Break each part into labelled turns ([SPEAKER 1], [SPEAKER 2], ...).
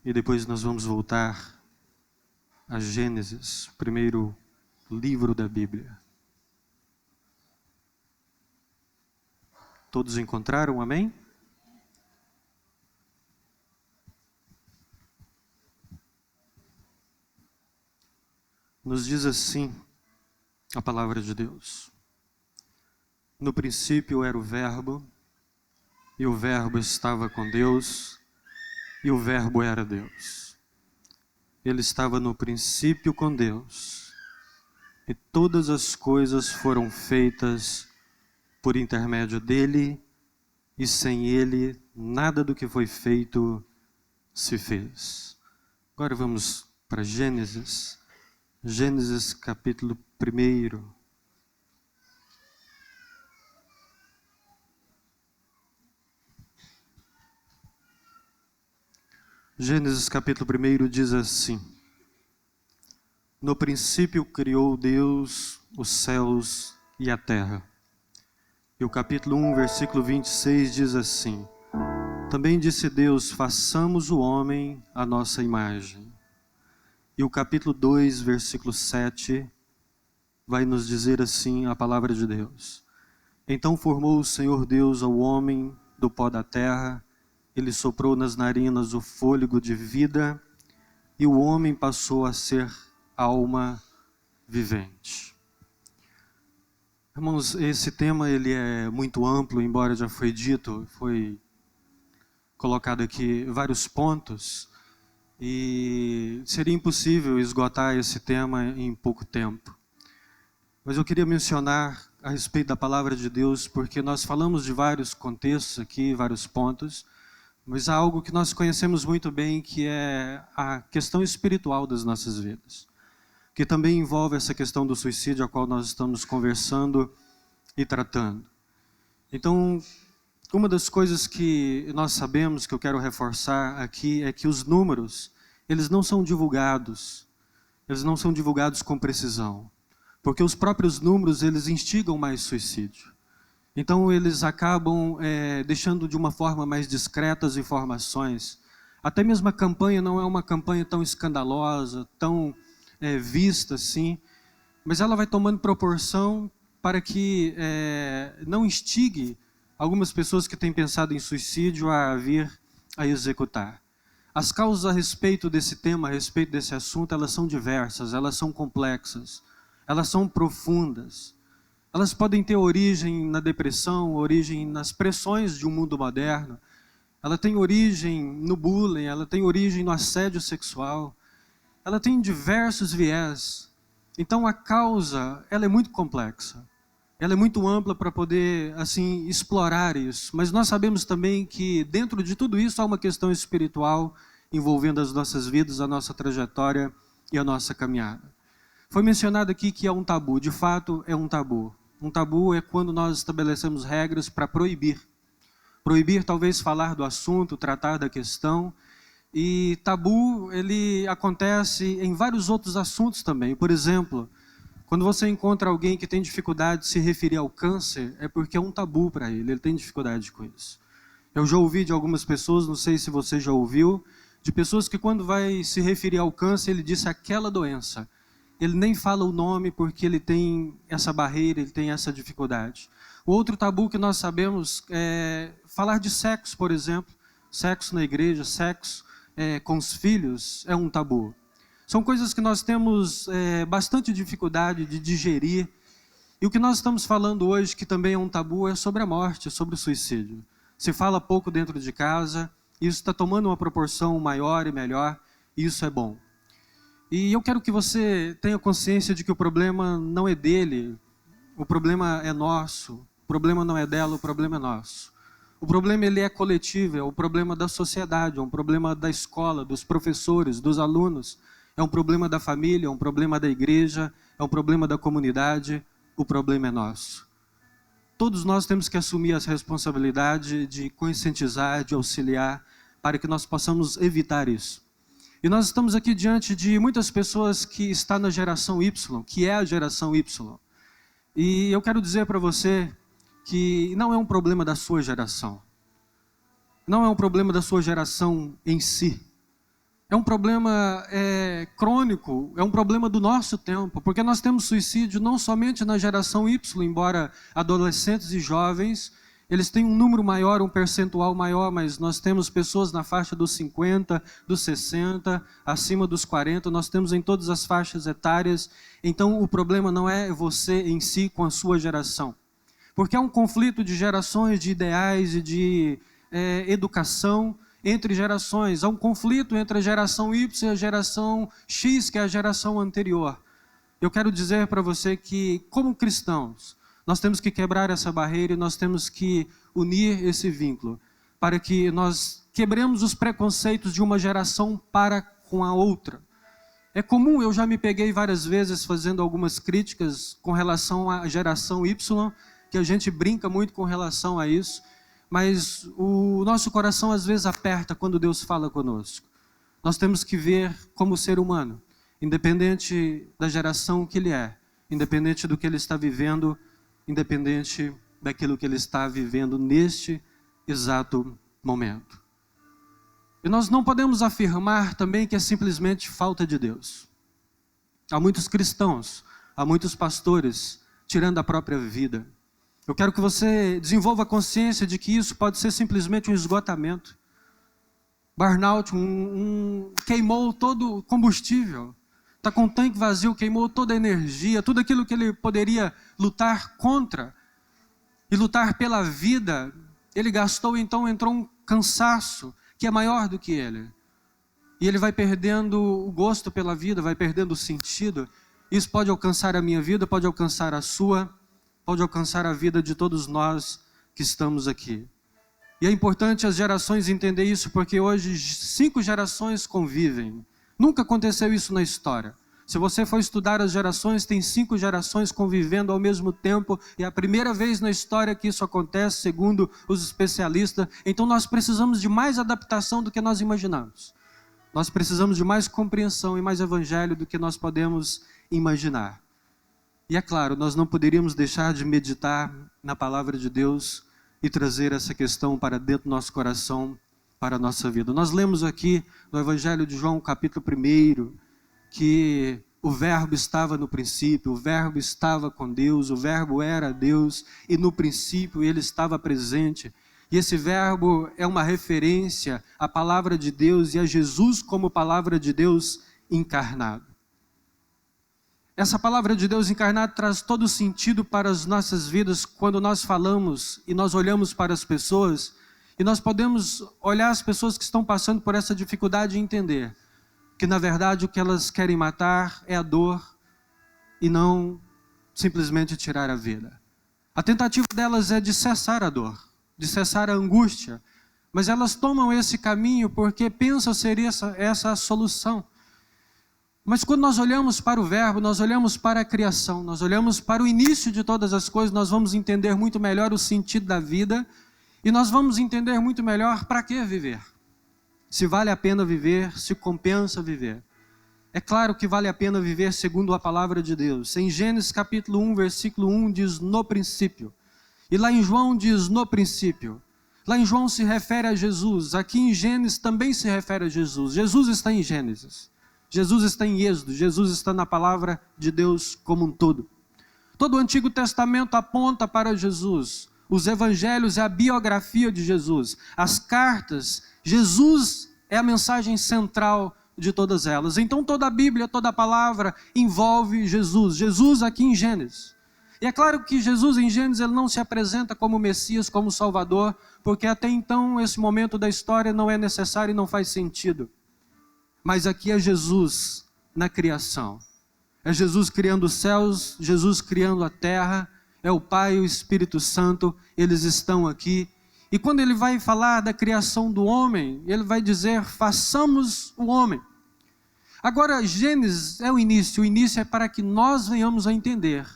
[SPEAKER 1] E depois nós vamos voltar a Gênesis, o primeiro livro da Bíblia. Todos encontraram? Amém? Nos diz assim a palavra de Deus: no princípio era o Verbo, e o Verbo estava com Deus, e o Verbo era Deus. Ele estava no princípio com Deus, e todas as coisas foram feitas por intermédio dele, e sem ele nada do que foi feito se fez. Agora vamos para Gênesis capítulo 1. Gênesis capítulo 1 diz assim: no princípio criou Deus os céus e a terra. E o capítulo 1, versículo 26 diz assim: também disse Deus, façamos o homem à nossa imagem. E o capítulo 2, versículo 7, vai nos dizer assim a palavra de Deus: então formou o Senhor Deus ao homem do pó da terra, ele soprou nas narinas o fôlego de vida, e o homem passou a ser alma vivente. Irmãos, esse tema ele é muito amplo, embora já foi dito, foi colocado aqui vários pontos, e seria impossível esgotar esse tema em pouco tempo. Mas eu queria mencionar a respeito da palavra de Deus, porque nós falamos de vários contextos aqui, vários pontos, mas há algo que nós conhecemos muito bem, que é a questão espiritual das nossas vidas, que também envolve essa questão do suicídio, a qual nós estamos conversando e tratando. Então, uma das coisas que nós sabemos, que eu quero reforçar aqui, é que os números, eles não são divulgados com precisão, porque os próprios números, eles instigam mais suicídio. Então, eles acabam deixando de uma forma mais discreta as informações. Até mesmo a campanha não é uma campanha tão escandalosa, tão vista assim, mas ela vai tomando proporção para que não instigue algumas pessoas que têm pensado em suicídio a vir a executar. As causas a respeito desse tema, a respeito desse assunto, elas são diversas, elas são complexas, elas são profundas. Elas podem ter origem na depressão, origem nas pressões de um mundo moderno. Ela tem origem no bullying, ela tem origem no assédio sexual. Ela tem diversos viés. Então a causa, ela é muito complexa. Ela é muito ampla para poder, assim, explorar isso. Mas nós sabemos também que dentro de tudo isso há uma questão espiritual envolvendo as nossas vidas, a nossa trajetória e a nossa caminhada. Foi mencionado aqui que é um tabu. De fato, é um tabu. Um tabu é quando nós estabelecemos regras para proibir. Proibir talvez falar do assunto, tratar da questão. E tabu, ele acontece em vários outros assuntos também. Por exemplo, quando você encontra alguém que tem dificuldade de se referir ao câncer, é porque é um tabu para ele tem dificuldade com isso. Eu já ouvi de algumas pessoas, não sei se você já ouviu, de pessoas que quando vai se referir ao câncer, ele diz aquela doença. Ele nem fala o nome porque ele tem essa barreira, ele tem essa dificuldade. O outro tabu que nós sabemos é falar de sexo, por exemplo. Sexo na igreja, sexo com os filhos é um tabu. São coisas que nós temos bastante dificuldade de digerir. E o que nós estamos falando hoje, que também é um tabu, é sobre a morte, é sobre o suicídio. Se fala pouco dentro de casa, isso está tomando uma proporção maior e melhor, e isso é bom. E eu quero que você tenha consciência de que o problema não é dele, o problema é nosso, o problema não é dela, o problema é nosso. O problema ele é coletivo, é o problema da sociedade, é um problema da escola, dos professores, dos alunos, é um problema da família, é um problema da igreja, é um problema da comunidade, o problema é nosso. Todos nós temos que assumir essa responsabilidade de conscientizar, de auxiliar, para que nós possamos evitar isso. E nós estamos aqui diante de muitas pessoas que estão na geração Y, que é a geração Y. E eu quero dizer para você que não é um problema da sua geração. Não é um problema da sua geração em si. é um problema crônico, é um problema do nosso tempo, porque nós temos suicídio não somente na geração Y, embora adolescentes e jovens, eles têm um número maior, um percentual maior, mas nós temos pessoas na faixa dos 50, dos 60, acima dos 40, nós temos em todas as faixas etárias. Então o problema não é você em si com a sua geração, porque há um conflito de gerações, de ideais e de educação entre gerações. Há um conflito entre a geração Y e a geração X, que é a geração anterior. Eu quero dizer para você que, como cristãos, nós temos que quebrar essa barreira e nós temos que unir esse vínculo, para que nós quebremos os preconceitos de uma geração para com a outra. É comum, eu já me peguei várias vezes fazendo algumas críticas com relação à geração Y, que a gente brinca muito com relação a isso, mas o nosso coração às vezes aperta quando Deus fala conosco. Nós temos que ver como ser humano, independente da geração que ele é, independente do que ele está vivendo, independente daquilo que ele está vivendo neste exato momento. E nós não podemos afirmar também que é simplesmente falta de Deus. Há muitos cristãos, há muitos pastores tirando a própria vida. Eu quero que você desenvolva a consciência de que isso pode ser simplesmente um esgotamento. Burnout, queimou todo o combustível. Está com o tanque vazio, queimou toda a energia, tudo aquilo que ele poderia lutar contra e lutar pela vida, ele gastou, então entrou um cansaço que é maior do que ele. E ele vai perdendo o gosto pela vida, vai perdendo o sentido. Isso pode alcançar a minha vida, pode alcançar a sua, pode alcançar a vida de todos nós que estamos aqui. E é importante as gerações entender isso, porque hoje 5 gerações convivem. Nunca aconteceu isso na história. Se você for estudar as gerações, tem 5 gerações convivendo ao mesmo tempo, e é a primeira vez na história que isso acontece, segundo os especialistas. Então nós precisamos de mais adaptação do que nós imaginamos. Nós precisamos de mais compreensão e mais evangelho do que nós podemos imaginar. E é claro, nós não poderíamos deixar de meditar na palavra de Deus e trazer essa questão para dentro do nosso coração, para a nossa vida. Nós lemos aqui no Evangelho de João, capítulo 1, que o Verbo estava no princípio, o Verbo estava com Deus, o Verbo era Deus, e no princípio ele estava presente. E esse Verbo é uma referência à palavra de Deus e a Jesus como palavra de Deus encarnado. Essa palavra de Deus encarnado traz todo sentido para as nossas vidas quando nós falamos e nós olhamos para as pessoas e nós podemos olhar as pessoas que estão passando por essa dificuldade e entender que na verdade o que elas querem matar é a dor e não simplesmente tirar a vida. A tentativa delas é de cessar a dor, de cessar a angústia, mas elas tomam esse caminho porque pensam ser essa a solução. Mas quando nós olhamos para o Verbo, nós olhamos para a criação, nós olhamos para o início de todas as coisas, nós vamos entender muito melhor o sentido da vida e nós vamos entender muito melhor para que viver. Se vale a pena viver, se compensa viver. É claro que vale a pena viver segundo a palavra de Deus. Em Gênesis capítulo 1, versículo 1 diz no princípio. E lá em João diz no princípio. Lá em João se refere a Jesus, aqui em Gênesis também se refere a Jesus. Jesus está em Gênesis. Jesus está em Êxodo, Jesus está na palavra de Deus como um todo. Todo o Antigo Testamento aponta para Jesus. Os evangelhos é a biografia de Jesus. As cartas, Jesus é a mensagem central de todas elas. Então toda a Bíblia, toda a palavra envolve Jesus. Jesus aqui em Gênesis. E é claro que Jesus em Gênesis ele não se apresenta como Messias, como Salvador, porque até então esse momento da história não é necessário e não faz sentido. Mas aqui é Jesus na criação. É Jesus criando os céus, Jesus criando a terra, é o Pai e o Espírito Santo, eles estão aqui. E quando ele vai falar da criação do homem, ele vai dizer, façamos o homem. Agora, Gênesis é o início é para que nós venhamos a entender,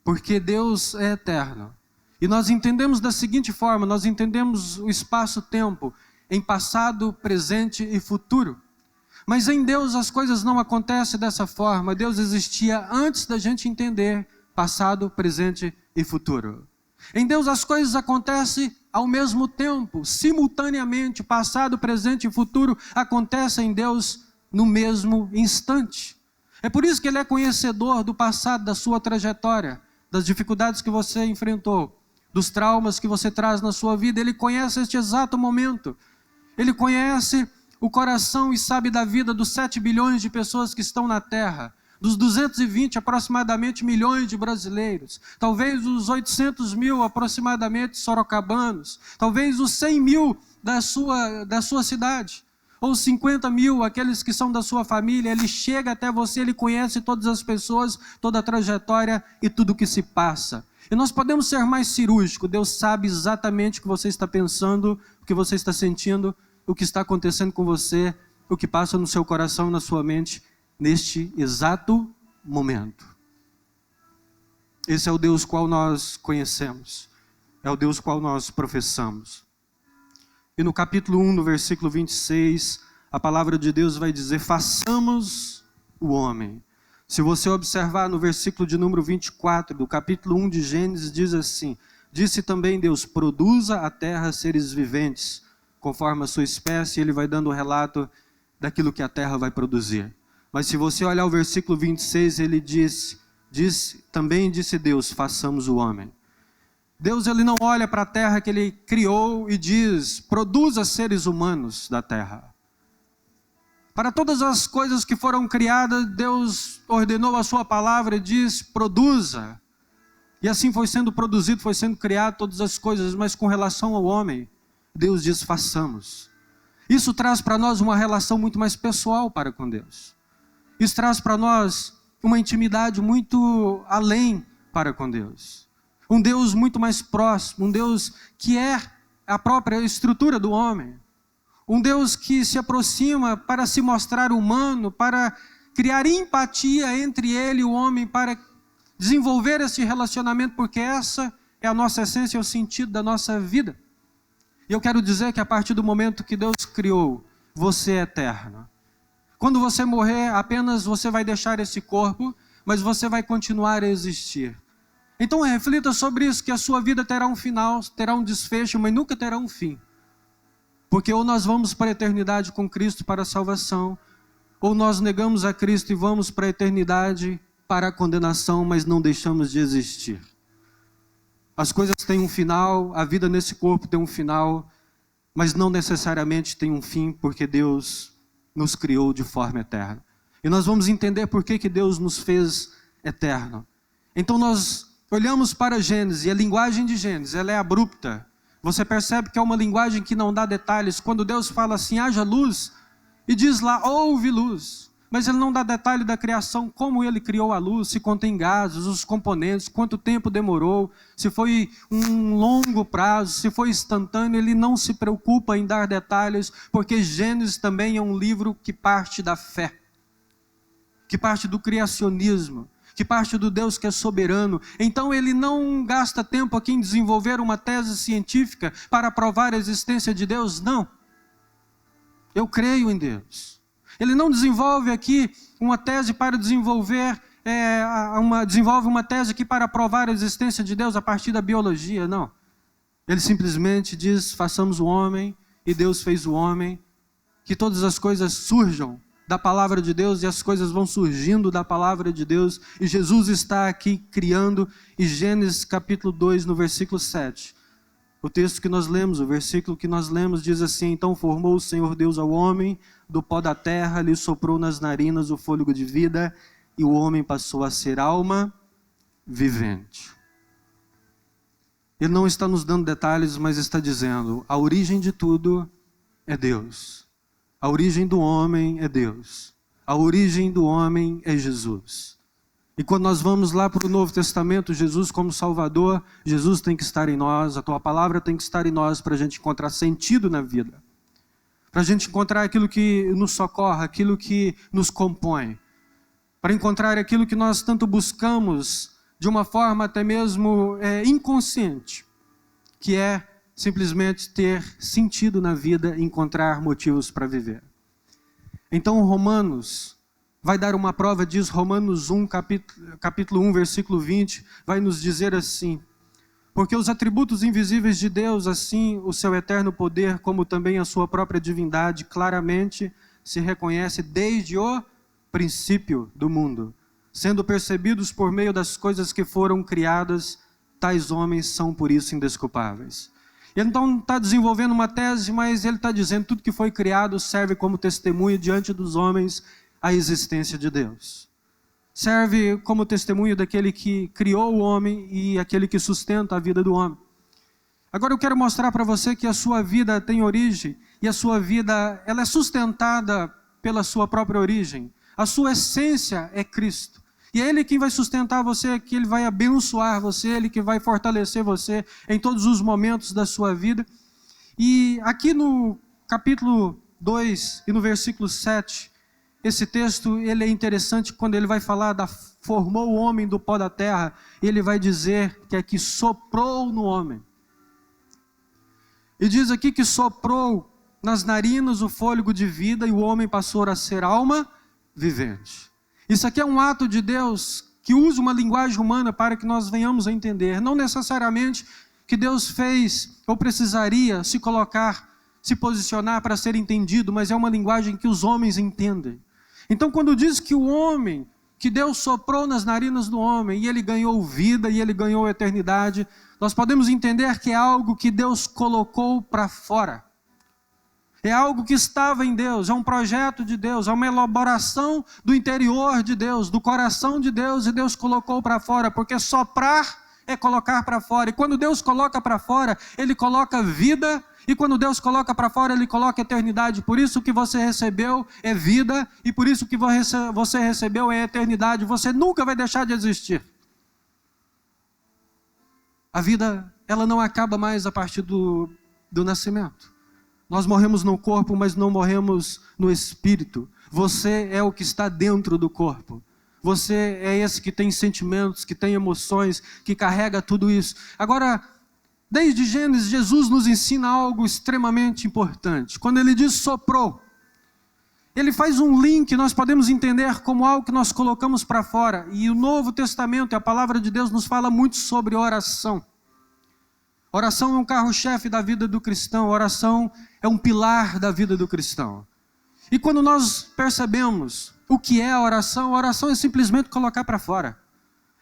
[SPEAKER 1] porque Deus é eterno. E nós entendemos da seguinte forma, nós entendemos o espaço-tempo em passado, presente e futuro. Mas em Deus as coisas não acontecem dessa forma. Deus existia antes da gente entender passado, presente e futuro. Em Deus as coisas acontecem ao mesmo tempo, simultaneamente, passado, presente e futuro, acontecem em Deus no mesmo instante. É por isso que Ele é conhecedor do passado, da sua trajetória, das dificuldades que você enfrentou, dos traumas que você traz na sua vida. Ele conhece este exato momento. Ele conhece o coração e sabe da vida dos 7 bilhões de pessoas que estão na Terra, dos 220 aproximadamente milhões de brasileiros, talvez os 800 mil aproximadamente sorocabanos, talvez os 100 mil da sua cidade, ou 50 mil, aqueles que são da sua família. Ele chega até você, Ele conhece todas as pessoas, toda a trajetória e tudo o que se passa. E nós podemos ser mais cirúrgicos. Deus sabe exatamente o que você está pensando, o que você está sentindo, o que está acontecendo com você, o que passa no seu coração e na sua mente, neste exato momento. Esse é o Deus qual nós conhecemos, é o Deus qual nós professamos. E no capítulo 1, no versículo 26, a palavra de Deus vai dizer: façamos o homem. Se você observar no versículo de número 24, do capítulo 1 de Gênesis, diz assim: disse também Deus, produza a terra seres viventes, conforme a sua espécie. Ele vai dando o relato daquilo que a terra vai produzir. Mas se você olhar o versículo 26, ele também disse Deus, façamos o homem. Deus, ele não olha para a terra que ele criou e diz, produza seres humanos da terra. Para todas as coisas que foram criadas, Deus ordenou a sua palavra e diz, produza. E assim foi sendo produzido, foi sendo criado todas as coisas, mas com relação ao homem, Deus diz, façamos. Isso traz para nós uma relação muito mais pessoal para com Deus. Isso traz para nós uma intimidade muito além para com Deus. Um Deus muito mais próximo, um Deus que é a própria estrutura do homem. Um Deus que se aproxima para se mostrar humano, para criar empatia entre ele e o homem, para desenvolver esse relacionamento, porque essa é a nossa essência, é o sentido da nossa vida. E eu quero dizer que a partir do momento que Deus criou, você é eterno. Quando você morrer, apenas você vai deixar esse corpo, mas você vai continuar a existir. Então reflita sobre isso, que a sua vida terá um final, terá um desfecho, mas nunca terá um fim. Porque ou nós vamos para a eternidade com Cristo para a salvação, ou nós negamos a Cristo e vamos para a eternidade para a condenação, mas não deixamos de existir. As coisas têm um final, a vida nesse corpo tem um final, mas não necessariamente tem um fim, porque Deus nos criou de forma eterna. E nós vamos entender por que Deus nos fez eterno. Então nós olhamos para Gênesis, e a linguagem de Gênesis, ela é abrupta. Você percebe que é uma linguagem que não dá detalhes. Quando Deus fala assim, haja luz, e diz lá, houve luz. Mas ele não dá detalhe da criação, como ele criou a luz, se contém gases, os componentes, quanto tempo demorou, se foi um longo prazo, se foi instantâneo. Ele não se preocupa em dar detalhes, porque Gênesis também é um livro que parte da fé, que parte do criacionismo, que parte do Deus que é soberano. Então ele não gasta tempo aqui em desenvolver uma tese científica para provar a existência de Deus, não. Eu creio em Deus. Ele não desenvolve aqui uma tese para desenvolver, desenvolve uma tese aqui para provar a existência de Deus a partir da biologia, não. Ele simplesmente diz, façamos o homem, e Deus fez o homem, que todas as coisas surjam da palavra de Deus, e as coisas vão surgindo da palavra de Deus, e Jesus está aqui criando. E Gênesis capítulo 2, no versículo 7, o texto que nós lemos, o versículo que nós lemos diz assim, então formou o Senhor Deus ao homem, do pó da terra, lhe soprou nas narinas o fôlego de vida, e o homem passou a ser alma vivente. Ele não está nos dando detalhes, mas está dizendo, a origem de tudo é Deus. A origem do homem é Deus. A origem do homem é Jesus. E quando nós vamos lá para o Novo Testamento, Jesus como Salvador, Jesus tem que estar em nós, a tua palavra tem que estar em nós para a gente encontrar sentido na vida. Para a gente encontrar aquilo que nos socorre, aquilo que nos compõe. Para encontrar aquilo que nós tanto buscamos de uma forma até mesmo inconsciente, que é simplesmente ter sentido na vida e encontrar motivos para viver. Então Romanos vai dar uma prova disso. Romanos 1, capítulo 1, versículo 20, vai nos dizer assim, Porque os atributos invisíveis de Deus, assim o seu eterno poder, como também a sua própria divindade, claramente se reconhece desde o princípio do mundo, sendo percebidos por meio das coisas que foram criadas, tais homens são por isso indesculpáveis. Ele então está desenvolvendo uma tese, mas ele está dizendo que tudo que foi criado serve como testemunho diante dos homens a existência de Deus. Serve como testemunho daquele que criou o homem e aquele que sustenta a vida do homem. Agora eu quero mostrar para você que a sua vida tem origem e a sua vida ela é sustentada pela sua própria origem. A sua essência é Cristo. E é Ele quem vai sustentar você, que Ele vai abençoar você, Ele que vai fortalecer você em todos os momentos da sua vida. E aqui no capítulo 2 e no versículo 7, esse texto ele é interessante quando ele vai falar formou o homem do pó da terra, ele vai dizer que é que soprou no homem. E diz aqui que soprou nas narinas o fôlego de vida e o homem passou a ser alma vivente. Isso aqui é um ato de Deus que usa uma linguagem humana para que nós venhamos a entender. Não necessariamente que Deus fez ou precisaria se colocar, se posicionar para ser entendido, mas é uma linguagem que os homens entendem. Então quando diz que o homem, que Deus soprou nas narinas do homem e ele ganhou vida e ele ganhou eternidade, nós podemos entender que é algo que Deus colocou para fora. É algo que estava em Deus, é um projeto de Deus, é uma elaboração do interior de Deus, do coração de Deus, e Deus colocou para fora, porque soprar é colocar para fora. E quando Deus coloca para fora, Ele coloca vida, e quando Deus coloca para fora, Ele coloca eternidade. Por isso que você recebeu é vida, e por isso que você recebeu é eternidade. Você nunca vai deixar de existir. A vida, ela não acaba mais a partir do nascimento. Nós morremos no corpo, mas não morremos no espírito. Você é o que está dentro do corpo. Você é esse que tem sentimentos, que tem emoções, que carrega tudo isso. Agora, desde Gênesis, Jesus nos ensina algo extremamente importante. Quando ele diz soprou, ele faz um link, nós podemos entender como algo que nós colocamos para fora. E o Novo Testamento e a palavra de Deus nos fala muito sobre oração. Oração é um carro-chefe da vida do cristão, oração é um pilar da vida do cristão. E quando nós percebemos o que é a oração é simplesmente colocar para fora.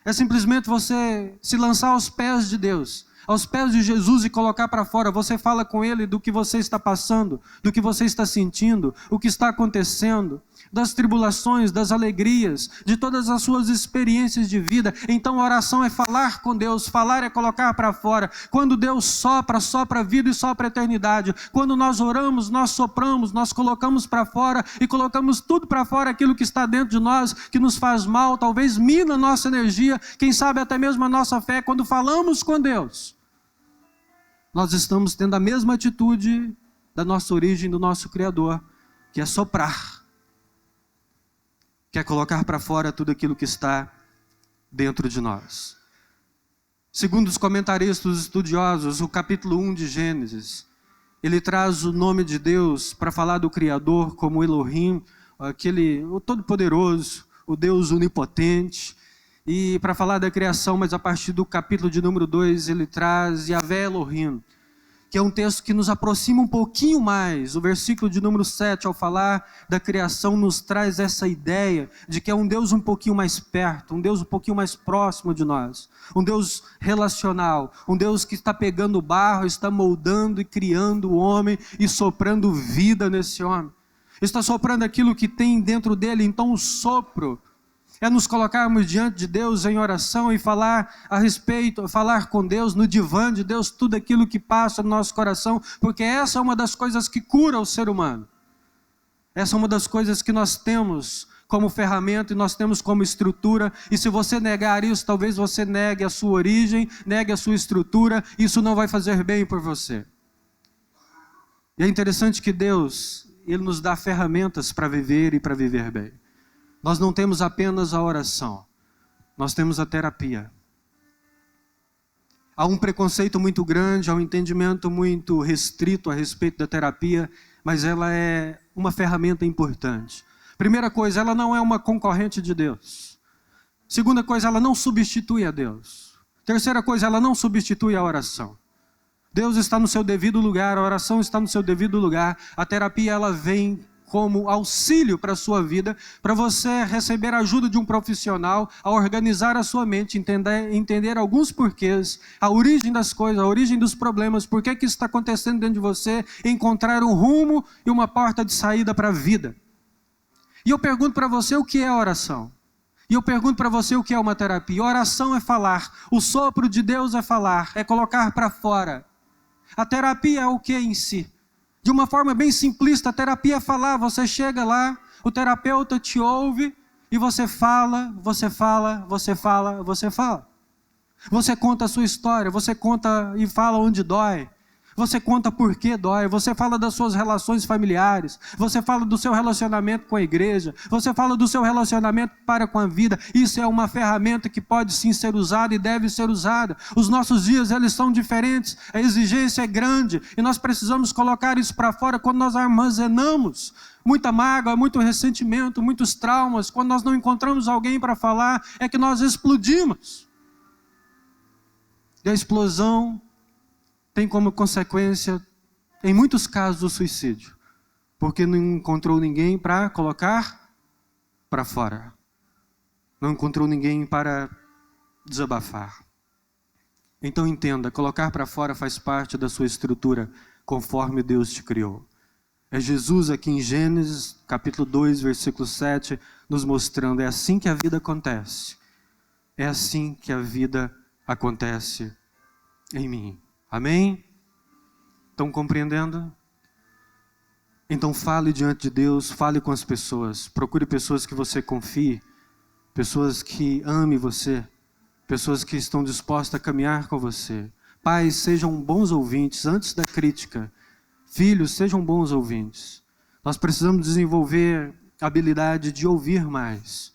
[SPEAKER 1] É simplesmente você se lançar aos pés de Deus, aos pés de Jesus e colocar para fora. Você fala com Ele do que você está passando, do que você está sentindo, o que está acontecendo, das tribulações, das alegrias, de todas as suas experiências de vida. Então a oração é falar com Deus, falar é colocar para fora. Quando Deus sopra, sopra a vida e sopra a eternidade. Quando nós oramos, nós sopramos, nós colocamos para fora e colocamos tudo para fora, aquilo que está dentro de nós, que nos faz mal, talvez mina a nossa energia, quem sabe até mesmo a nossa fé. Quando falamos com Deus, nós estamos tendo a mesma atitude da nossa origem, do nosso Criador, que é soprar. Quer colocar para fora tudo aquilo que está dentro de nós. Segundo os comentaristas estudiosos, o capítulo 1 de Gênesis, ele traz o nome de Deus para falar do Criador como Elohim, o Todo-Poderoso, o Deus Onipotente, e para falar da criação, mas a partir do capítulo de número 2, ele traz Yahvé Elohim, que é um texto que nos aproxima um pouquinho mais. O versículo de número 7, ao falar da criação, nos traz essa ideia de que é um Deus um pouquinho mais perto, um Deus um pouquinho mais próximo de nós, um Deus relacional, um Deus que está pegando o barro, está moldando e criando o homem e soprando vida nesse homem. Está soprando aquilo que tem dentro dele. Então o sopro é nos colocarmos diante de Deus em oração e falar a respeito, falar com Deus, no divã de Deus, tudo aquilo que passa no nosso coração, porque essa é uma das coisas que cura o ser humano. Essa é uma das coisas que nós temos como ferramenta e nós temos como estrutura, e se você negar isso, talvez você negue a sua origem, negue a sua estrutura, isso não vai fazer bem por você. E é interessante que Deus, Ele nos dá ferramentas para viver e para viver bem. Nós não temos apenas a oração, nós temos a terapia. Há um preconceito muito grande, há um entendimento muito restrito a respeito da terapia, mas ela é uma ferramenta importante. Primeira coisa, ela não é uma concorrente de Deus. Segunda coisa, ela não substitui a Deus. Terceira coisa, ela não substitui a oração. Deus está no seu devido lugar, a oração está no seu devido lugar. A terapia, ela vem como auxílio para a sua vida, para você receber a ajuda de um profissional, a organizar a sua mente, entender alguns porquês, a origem das coisas, a origem dos problemas, por que isso está acontecendo dentro de você, encontrar um rumo e uma porta de saída para a vida. E eu pergunto para você o que é a oração. E eu pergunto para você o que é uma terapia. A oração é falar, o sopro de Deus é falar, é colocar para fora. A terapia é o que em si? De uma forma bem simplista, a terapia é falar, você chega lá, o terapeuta te ouve e você fala, você fala, você fala, você fala. Você conta a sua história, você conta e fala onde dói. Você conta por que dói, você fala das suas relações familiares, você fala do seu relacionamento com a igreja, você fala do seu relacionamento para com a vida. Isso é uma ferramenta que pode sim ser usada e deve ser usada. Os nossos dias, eles são diferentes, a exigência é grande e nós precisamos colocar isso para fora quando nós armazenamos muita mágoa, muito ressentimento, muitos traumas. Quando nós não encontramos alguém para falar, é que nós explodimos. E a explosão tem como consequência, em muitos casos, o suicídio. Porque não encontrou ninguém para colocar para fora. Não encontrou ninguém para desabafar. Então entenda, colocar para fora faz parte da sua estrutura, conforme Deus te criou. É Jesus aqui em Gênesis, capítulo 2, versículo 7, nos mostrando, é assim que a vida acontece. É assim que a vida acontece em mim. Amém? Estão compreendendo? Então fale diante de Deus, fale com as pessoas. Procure pessoas que você confie, pessoas que amem você, pessoas que estão dispostas a caminhar com você. Pais, sejam bons ouvintes antes da crítica. Filhos, sejam bons ouvintes. Nós precisamos desenvolver a habilidade de ouvir mais.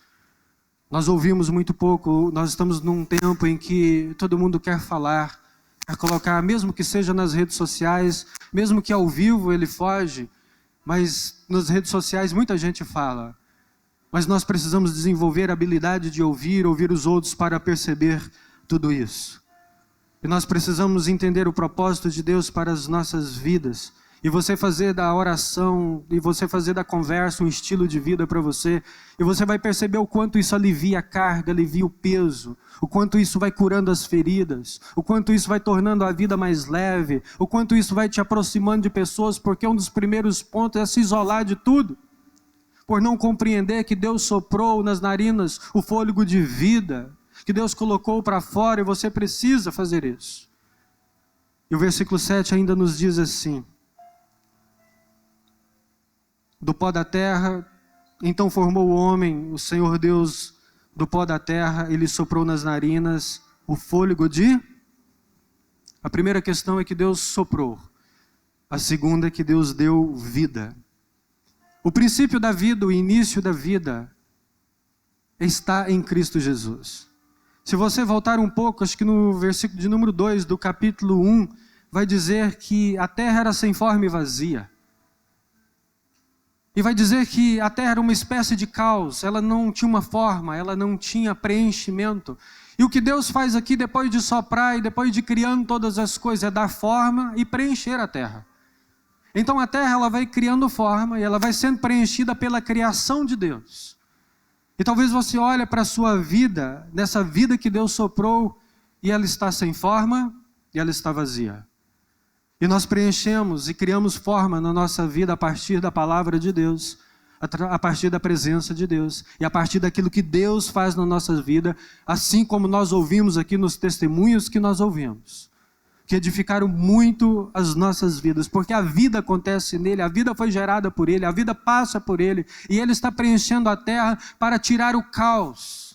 [SPEAKER 1] Nós ouvimos muito pouco, nós estamos num tempo em que todo mundo quer falar, a colocar, mesmo que seja nas redes sociais, mesmo que ao vivo ele foge, mas nas redes sociais muita gente fala. Mas nós precisamos desenvolver a habilidade de ouvir os outros para perceber tudo isso. E nós precisamos entender o propósito de Deus para as nossas vidas. E você fazer da oração, e você fazer da conversa um estilo de vida para você. E você vai perceber o quanto isso alivia a carga, alivia o peso. O quanto isso vai curando as feridas. O quanto isso vai tornando a vida mais leve. O quanto isso vai te aproximando de pessoas. Porque um dos primeiros pontos é se isolar de tudo. Por não compreender que Deus soprou nas narinas o fôlego de vida. Que Deus colocou para fora e você precisa fazer isso. E o versículo 7 ainda nos diz assim. Do pó da terra, então formou o homem, o Senhor Deus, do pó da terra, ele soprou nas narinas o fôlego de... A primeira questão é que Deus soprou. A segunda é que Deus deu vida. O princípio da vida, o início da vida, está em Cristo Jesus. Se você voltar um pouco, acho que no versículo de número 2 do capítulo 1, vai dizer que a terra era sem forma e vazia. E vai dizer que a terra era uma espécie de caos, ela não tinha uma forma, ela não tinha preenchimento. E o que Deus faz aqui, depois de soprar e depois de criando todas as coisas, é dar forma e preencher a terra. Então a terra, ela vai criando forma e ela vai sendo preenchida pela criação de Deus. E talvez você olhe para a sua vida, nessa vida que Deus soprou, e ela está sem forma e ela está vazia. E nós preenchemos e criamos forma na nossa vida a partir da palavra de Deus, a partir da presença de Deus, e a partir daquilo que Deus faz na nossa vida, assim como nós ouvimos aqui nos testemunhos que nós ouvimos, que edificaram muito as nossas vidas, porque a vida acontece nele, a vida foi gerada por ele, a vida passa por ele, e ele está preenchendo a terra para tirar o caos.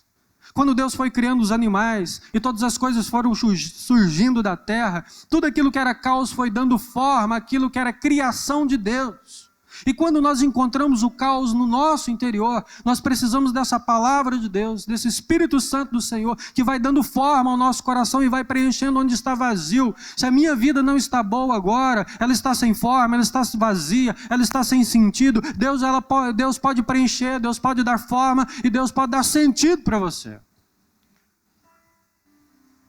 [SPEAKER 1] Quando Deus foi criando os animais e todas as coisas foram surgindo da terra, tudo aquilo que era caos foi dando forma àquilo que era criação de Deus. E quando nós encontramos o caos no nosso interior, nós precisamos dessa palavra de Deus, desse Espírito Santo do Senhor, que vai dando forma ao nosso coração e vai preenchendo onde está vazio. Se a minha vida não está boa agora, ela está sem forma, ela está vazia, ela está sem sentido, Deus pode preencher, Deus pode dar forma e Deus pode dar sentido para você.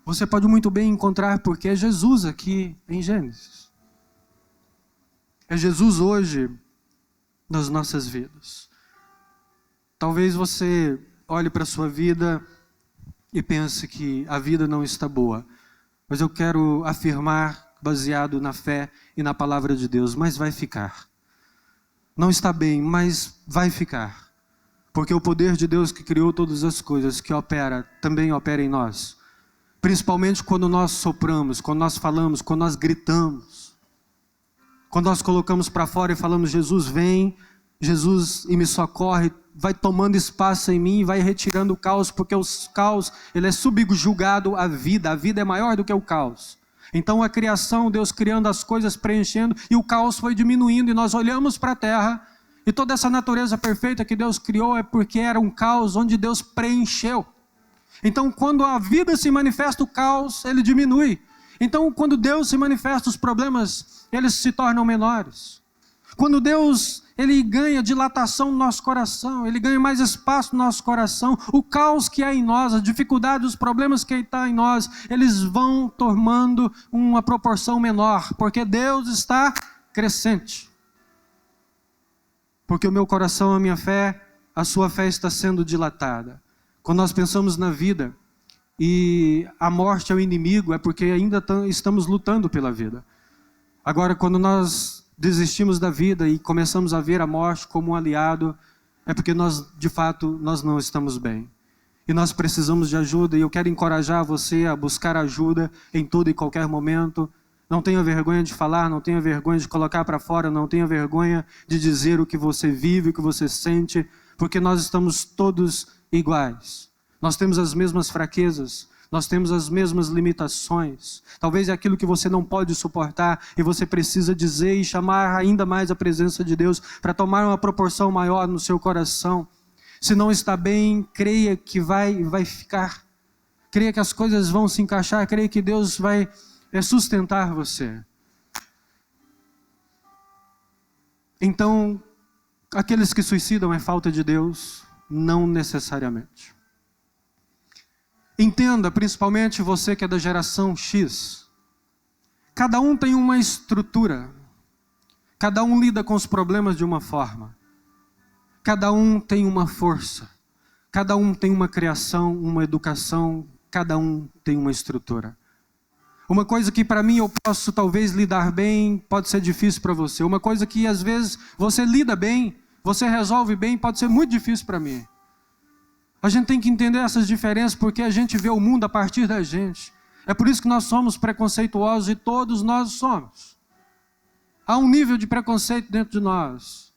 [SPEAKER 1] Você pode muito bem encontrar porque é Jesus aqui em Gênesis. É Jesus hoje nas nossas vidas. Talvez você olhe para a sua vida e pense que a vida não está boa. Mas eu quero afirmar, baseado na fé e na palavra de Deus, mas vai ficar. Não está bem, mas vai ficar. Porque o poder de Deus que criou todas as coisas, que opera, também opera em nós. Principalmente quando nós sopramos, quando nós falamos, quando nós gritamos. Quando nós colocamos para fora e falamos, Jesus vem, Jesus e me socorre, vai tomando espaço em mim e vai retirando o caos, porque o caos ele é subjugado à vida. A vida é maior do que o caos. Então a criação, Deus criando as coisas, preenchendo, e o caos foi diminuindo, e nós olhamos para a terra, e toda essa natureza perfeita que Deus criou é porque era um caos onde Deus preencheu. Então quando a vida se manifesta, o caos ele diminui. Então quando Deus se manifesta, os problemas eles se tornam menores. Quando Deus ele ganha dilatação no nosso coração, ele ganha mais espaço no nosso coração, o caos que há em nós, a dificuldade, os problemas que está em nós, eles vão tomando uma proporção menor, porque Deus está crescente. Porque o meu coração, a minha fé, a sua fé está sendo dilatada. Quando nós pensamos na vida e a morte é o inimigo, é porque ainda estamos lutando pela vida. Agora, quando nós desistimos da vida e começamos a ver a morte como um aliado, é porque nós, de fato, nós não estamos bem. E nós precisamos de ajuda, e eu quero encorajar você a buscar ajuda em todo e qualquer momento. Não tenha vergonha de falar, não tenha vergonha de colocar para fora, não tenha vergonha de dizer o que você vive, o que você sente, porque nós estamos todos iguais. Nós temos as mesmas fraquezas, nós temos as mesmas limitações. Talvez é aquilo que você não pode suportar e você precisa dizer e chamar ainda mais a presença de Deus para tomar uma proporção maior no seu coração. Se não está bem, creia que vai ficar. Creia que as coisas vão se encaixar, creia que Deus vai sustentar você. Então, aqueles que suicidam é falta de Deus? Não necessariamente. Entenda, principalmente você que é da geração X, cada um tem uma estrutura, cada um lida com os problemas de uma forma, cada um tem uma força, cada um tem uma criação, uma educação, cada um tem uma estrutura. Uma coisa que para mim eu posso talvez lidar bem, pode ser difícil para você. Uma coisa que às vezes você lida bem, você resolve bem, pode ser muito difícil para mim. A gente tem que entender essas diferenças porque a gente vê o mundo a partir da gente. É por isso que nós somos preconceituosos e todos nós somos. Há um nível de preconceito dentro de nós.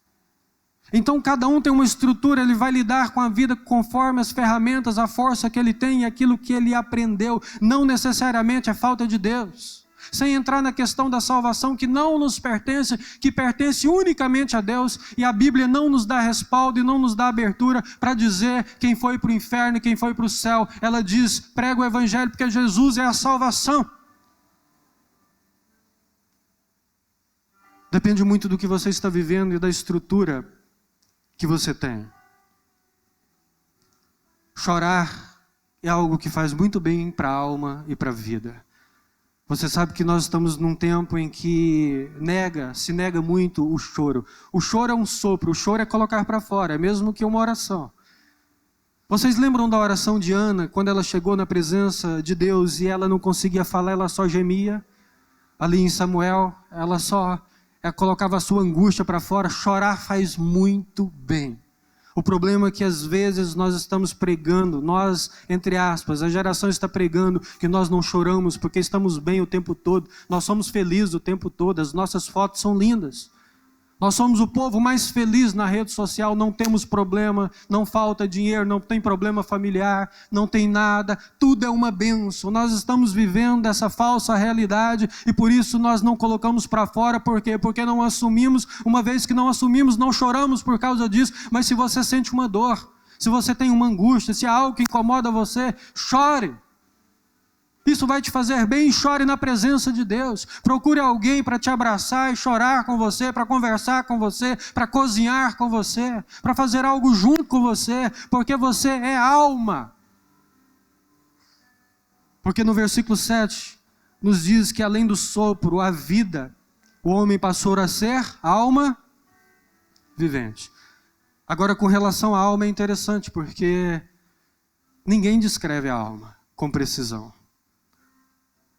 [SPEAKER 1] Então cada um tem uma estrutura, ele vai lidar com a vida conforme as ferramentas, a força que ele tem e aquilo que ele aprendeu. Não necessariamente é falta de Deus. Sem entrar na questão da salvação que não nos pertence, que pertence unicamente a Deus, e a Bíblia não nos dá respaldo e não nos dá abertura para dizer quem foi para o inferno e quem foi para o céu. Ela diz, prega o Evangelho porque Jesus é a salvação. Depende muito do que você está vivendo e da estrutura que você tem. Chorar é algo que faz muito bem para a alma e para a vida. Você sabe que nós estamos num tempo em que se nega muito o choro. O choro é um sopro, o choro é colocar para fora, é mesmo que uma oração. Vocês lembram da oração de Ana, quando ela chegou na presença de Deus e ela não conseguia falar, ela só gemia? Ali em Samuel, ela colocava a sua angústia para fora. Chorar faz muito bem. O problema é que às vezes nós estamos pregando, nós, entre aspas, a geração está pregando que nós não choramos porque estamos bem o tempo todo, nós somos felizes o tempo todo, as nossas fotos são lindas. Nós somos o povo mais feliz na rede social, não temos problema, não falta dinheiro, não tem problema familiar, não tem nada, tudo é uma bênção. Nós estamos vivendo essa falsa realidade e por isso nós não colocamos para fora. Por quê? Porque não assumimos. Uma vez que não assumimos, não choramos por causa disso. Mas se você sente uma dor, se você tem uma angústia, se há algo que incomoda você, chore. Isso vai te fazer bem e chore na presença de Deus. Procure alguém para te abraçar e chorar com você, para conversar com você, para cozinhar com você, para fazer algo junto com você, porque você é alma. Porque no versículo 7 nos diz que além do sopro, a vida, o homem passou a ser alma vivente. Agora, com relação à alma é interessante, porque ninguém descreve a alma com precisão.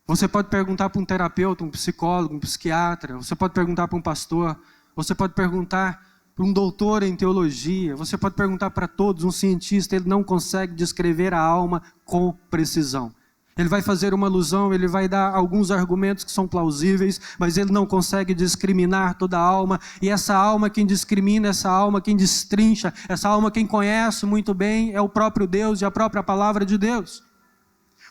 [SPEAKER 1] Você pode perguntar para um terapeuta, um psicólogo, um psiquiatra, você pode perguntar para um pastor, você pode perguntar para um doutor em teologia, você pode perguntar para todos, um cientista, ele não consegue descrever a alma com precisão. Ele vai fazer uma alusão, ele vai dar alguns argumentos que são plausíveis, mas ele não consegue discriminar toda a alma. E essa alma quem discrimina, essa alma quem destrincha, essa alma quem conhece muito bem é o próprio Deus e a própria palavra de Deus.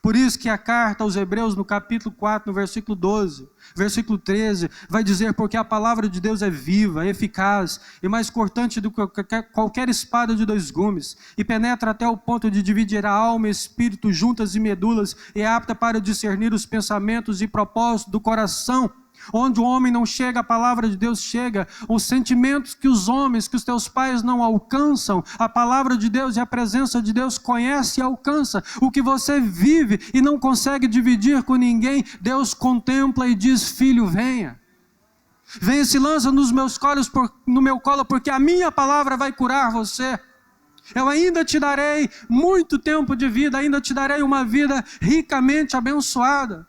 [SPEAKER 1] Por isso que a carta aos Hebreus, no capítulo 4, no versículo 12, versículo 13, vai dizer: porque a palavra de Deus é viva, eficaz e mais cortante do que qualquer espada de 2 gumes, e penetra até o ponto de dividir a alma e espírito, juntas e medulas, e é apta para discernir os pensamentos e propósitos do coração. Onde o homem não chega, a palavra de Deus chega. Os sentimentos que os homens, que os teus pais não alcançam, a palavra de Deus e a presença de Deus conhece e alcança. O que você vive e não consegue dividir com ninguém, Deus contempla e diz: filho, venha. Venha, se lança no meu colo, porque a minha palavra vai curar você. Eu ainda te darei muito tempo de vida, ainda te darei uma vida ricamente abençoada.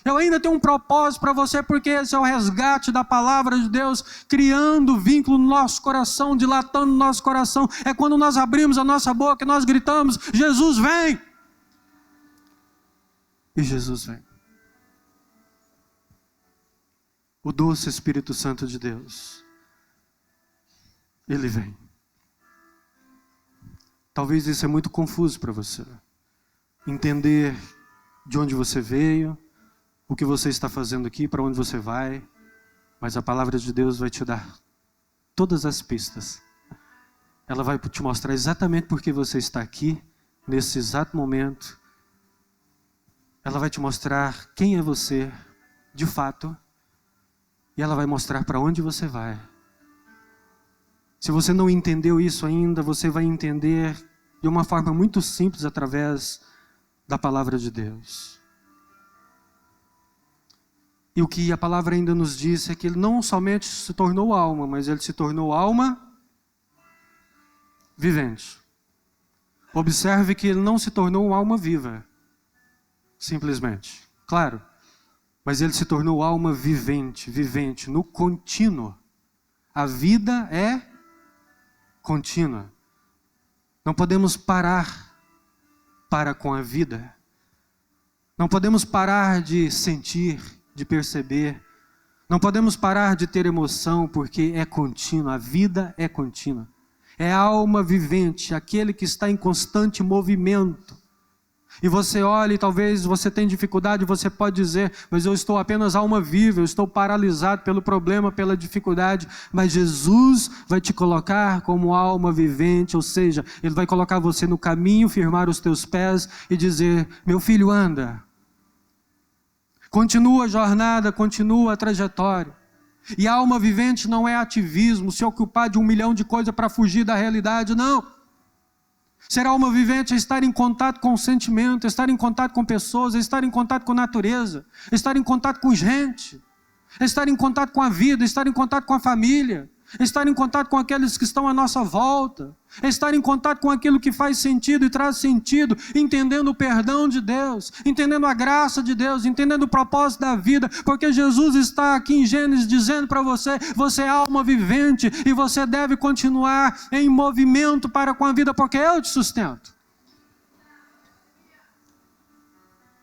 [SPEAKER 1] Eu ainda tenho um propósito para você, porque esse é o resgate da palavra de Deus, criando vínculo no nosso coração, dilatando no nosso coração. É quando nós abrimos a nossa boca e nós gritamos: Jesus vem! E Jesus vem. O doce Espírito Santo de Deus, Ele vem. Talvez isso é muito confuso para você. Entender de onde você veio, o que você está fazendo aqui, para onde você vai, mas a palavra de Deus vai te dar todas as pistas. Ela vai te mostrar exatamente por que você está aqui, nesse exato momento. Ela vai te mostrar quem é você, de fato, e ela vai mostrar para onde você vai. Se você não entendeu isso ainda, você vai entender de uma forma muito simples através da palavra de Deus. E o que a palavra ainda nos diz é que ele não somente se tornou alma, mas ele se tornou alma vivente. Observe que ele não se tornou uma alma viva, simplesmente. Claro, mas ele se tornou alma vivente, vivente, no contínuo. A vida é contínua. Não podemos parar para com a vida. Não podemos parar de sentir, de perceber. Não podemos parar de ter emoção, porque é contínua, a vida é contínua. É a alma vivente, aquele que está em constante movimento. E você olha e talvez você tenha dificuldade, você pode dizer: mas eu estou apenas alma viva, eu estou paralisado pelo problema, pela dificuldade. Mas Jesus vai te colocar como alma vivente, ou seja, Ele vai colocar você no caminho, firmar os teus pés e dizer: meu filho, anda. Continua a jornada, continua a trajetória. E a alma vivente não é ativismo, se ocupar de 1 milhão de coisas para fugir da realidade, não. Ser alma vivente é estar em contato com o sentimento, é estar em contato com pessoas, é estar em contato com a natureza, é estar em contato com gente, é estar em contato com a vida, é estar em contato com a família, é estar em contato com aqueles que estão à nossa volta, é estar em contato com aquilo que faz sentido e traz sentido, entendendo o perdão de Deus, entendendo a graça de Deus, entendendo o propósito da vida, porque Jesus está aqui em Gênesis dizendo para você: você é alma vivente e você deve continuar em movimento para com a vida, porque eu te sustento.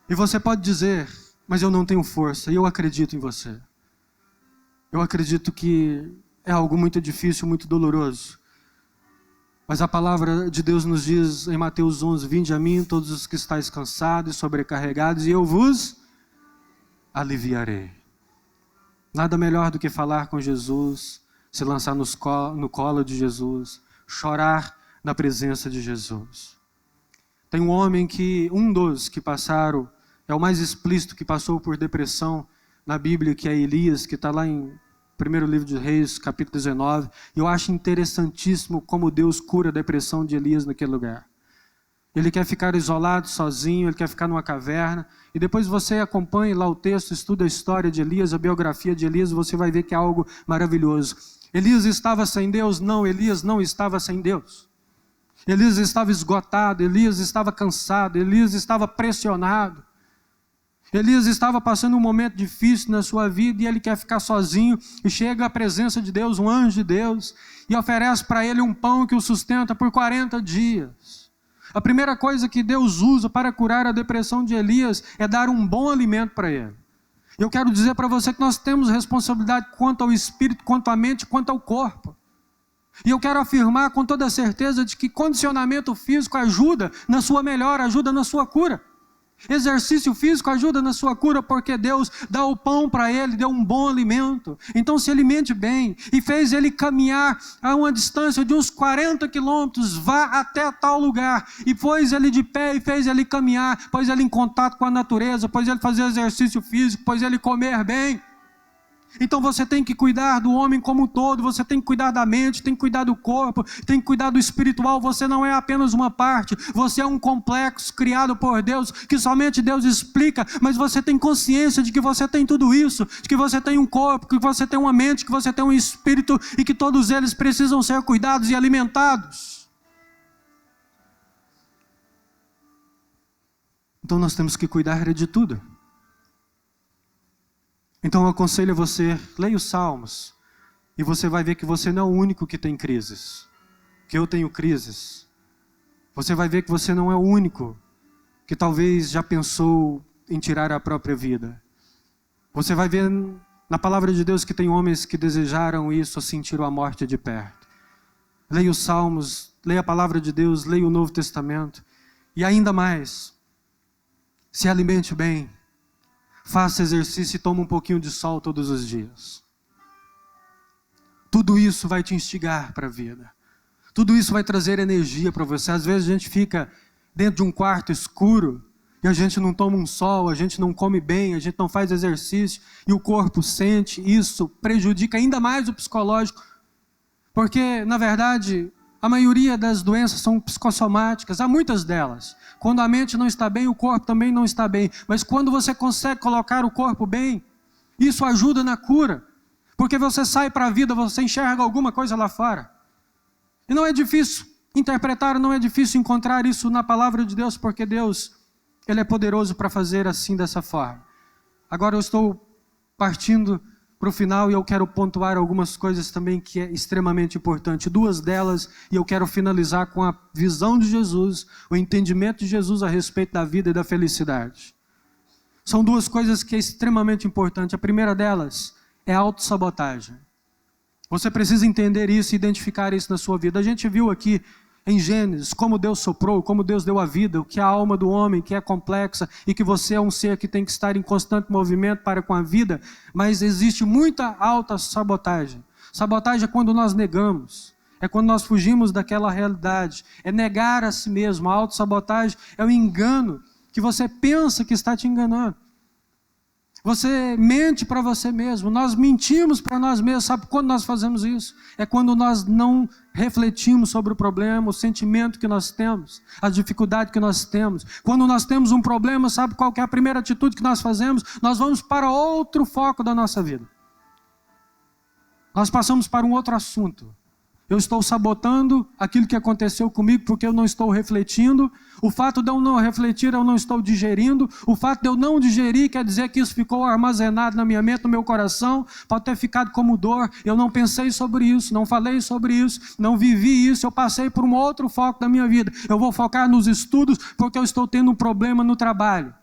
[SPEAKER 1] E você pode dizer: mas eu não tenho força, e eu acredito em você. Eu acredito que é algo muito difícil, muito doloroso. Mas a palavra de Deus nos diz em Mateus 11, vinde a mim todos os que estáis cansados e sobrecarregados, e eu vos aliviarei. Nada melhor do que falar com Jesus, se lançar no colo de Jesus, chorar na presença de Jesus. Tem um homem um dos que passaram, é o mais explícito, que passou por depressão na Bíblia, que é Elias, que está lá em 1º livro de Reis, capítulo 19, e eu acho interessantíssimo como Deus cura a depressão de Elias naquele lugar. Ele quer ficar isolado, sozinho, ele quer ficar numa caverna. E depois você acompanha lá o texto, estuda a história de Elias, a biografia de Elias, você vai ver que é algo maravilhoso. Elias estava sem Deus? Não, Elias não estava sem Deus. Elias estava esgotado, Elias estava cansado, Elias estava pressionado. Elias estava passando um momento difícil na sua vida e ele quer ficar sozinho. E chega à presença de Deus, um anjo de Deus, e oferece para ele um pão que o sustenta por 40 dias. A primeira coisa que Deus usa para curar a depressão de Elias é dar um bom alimento para ele. Eu quero dizer para você que nós temos responsabilidade quanto ao espírito, quanto à mente, quanto ao corpo. E eu quero afirmar com toda certeza de que condicionamento físico ajuda na sua melhora, ajuda na sua cura. Exercício físico ajuda na sua cura porque Deus dá o pão para ele, deu um bom alimento. Então se alimente bem e fez ele caminhar a uma distância de uns 40 quilômetros, vá até tal lugar. E pôs ele de pé e fez ele caminhar, pôs ele em contato com a natureza, pôs ele fazer exercício físico, pôs ele comer bem. Então você tem que cuidar do homem como um todo, você tem que cuidar da mente, tem que cuidar do corpo, tem que cuidar do espiritual. Você não é apenas uma parte, você é um complexo criado por Deus, que somente Deus explica, mas você tem consciência de que você tem tudo isso, de que você tem um corpo, que você tem uma mente, que você tem um espírito e que todos eles precisam ser cuidados e alimentados. Então nós temos que cuidar de tudo. Então eu aconselho a você, leia os Salmos, e você vai ver que você não é o único que tem crises, que eu tenho crises. Você vai ver que você não é o único que talvez já pensou em tirar a própria vida. Você vai ver na palavra de Deus que tem homens que desejaram isso, sentiram a morte de perto. Leia os Salmos, leia a palavra de Deus, leia o Novo Testamento, e ainda mais, se alimente bem. Faça exercício e toma um pouquinho de sol todos os dias. Tudo isso vai te instigar para a vida. Tudo isso vai trazer energia para você. Às vezes a gente fica dentro de um quarto escuro e a gente não toma um sol, a gente não come bem, a gente não faz exercício e o corpo sente. Isso prejudica ainda mais o psicológico. Porque, na verdade, a maioria das doenças são psicossomáticas, há muitas delas. Quando a mente não está bem, o corpo também não está bem. Mas quando você consegue colocar o corpo bem, isso ajuda na cura. Porque você sai para a vida, você enxerga alguma coisa lá fora. E não é difícil interpretar, não é difícil encontrar isso na palavra de Deus, porque Deus, Ele é poderoso para fazer assim, dessa forma. Agora eu estou partindo para o final e eu quero pontuar algumas coisas também que é extremamente importante. Duas delas, e eu quero finalizar com a visão de Jesus, o entendimento de Jesus a respeito da vida e da felicidade. São duas coisas que é extremamente importante. A primeira delas é a autossabotagem. Você precisa entender isso e identificar isso na sua vida. A gente viu aqui em Gênesis como Deus soprou, como Deus deu a vida, o que é a alma do homem, que é complexa e que você é um ser que tem que estar em constante movimento para com a vida, mas existe muita autossabotagem. Sabotagem é quando nós negamos, é quando nós fugimos daquela realidade, é negar a si mesmo. A autossabotagem é o engano que você pensa que está te enganando. Você mente para você mesmo, nós mentimos para nós mesmos. Sabe quando nós fazemos isso? É quando nós não refletimos sobre o problema, o sentimento que nós temos, a dificuldade que nós temos. Quando nós temos um problema, sabe qual que é a primeira atitude que nós fazemos? Nós vamos para outro foco da nossa vida. Nós passamos para um outro assunto. Eu estou sabotando aquilo que aconteceu comigo porque eu não estou refletindo. O fato de eu não refletir, eu não estou digerindo. O fato de eu não digerir quer dizer que isso ficou armazenado na minha mente, no meu coração. Pode ter ficado como dor. Eu não pensei sobre isso, não falei sobre isso, não vivi isso. Eu passei por um outro foco da minha vida. Eu vou focar nos estudos porque eu estou tendo um problema no trabalho.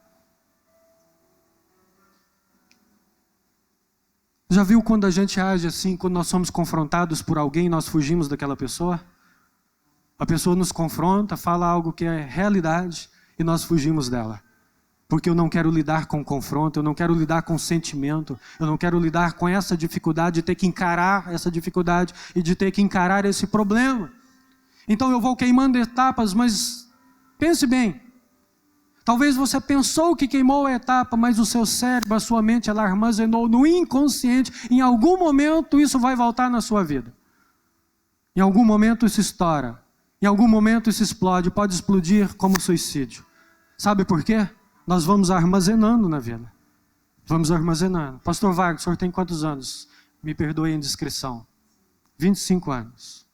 [SPEAKER 1] Já viu quando a gente age assim, quando nós somos confrontados por alguém, nós fugimos daquela pessoa? A pessoa nos confronta, fala algo que é realidade e nós fugimos dela. Porque eu não quero lidar com o confronto, eu não quero lidar com o sentimento, eu não quero lidar com essa dificuldade de ter que encarar essa dificuldade e de ter que encarar esse problema. Então eu vou queimando etapas, mas pense bem. Talvez você pensou que queimou a etapa, mas o seu cérebro, a sua mente, ela armazenou no inconsciente. Em algum momento isso vai voltar na sua vida. Em algum momento isso estoura. Em algum momento isso explode, pode explodir como suicídio. Sabe por quê? Nós vamos armazenando na vida. Vamos armazenando. Pastor Wagner, o senhor tem quantos anos? Me perdoe a indiscrição. 25 anos.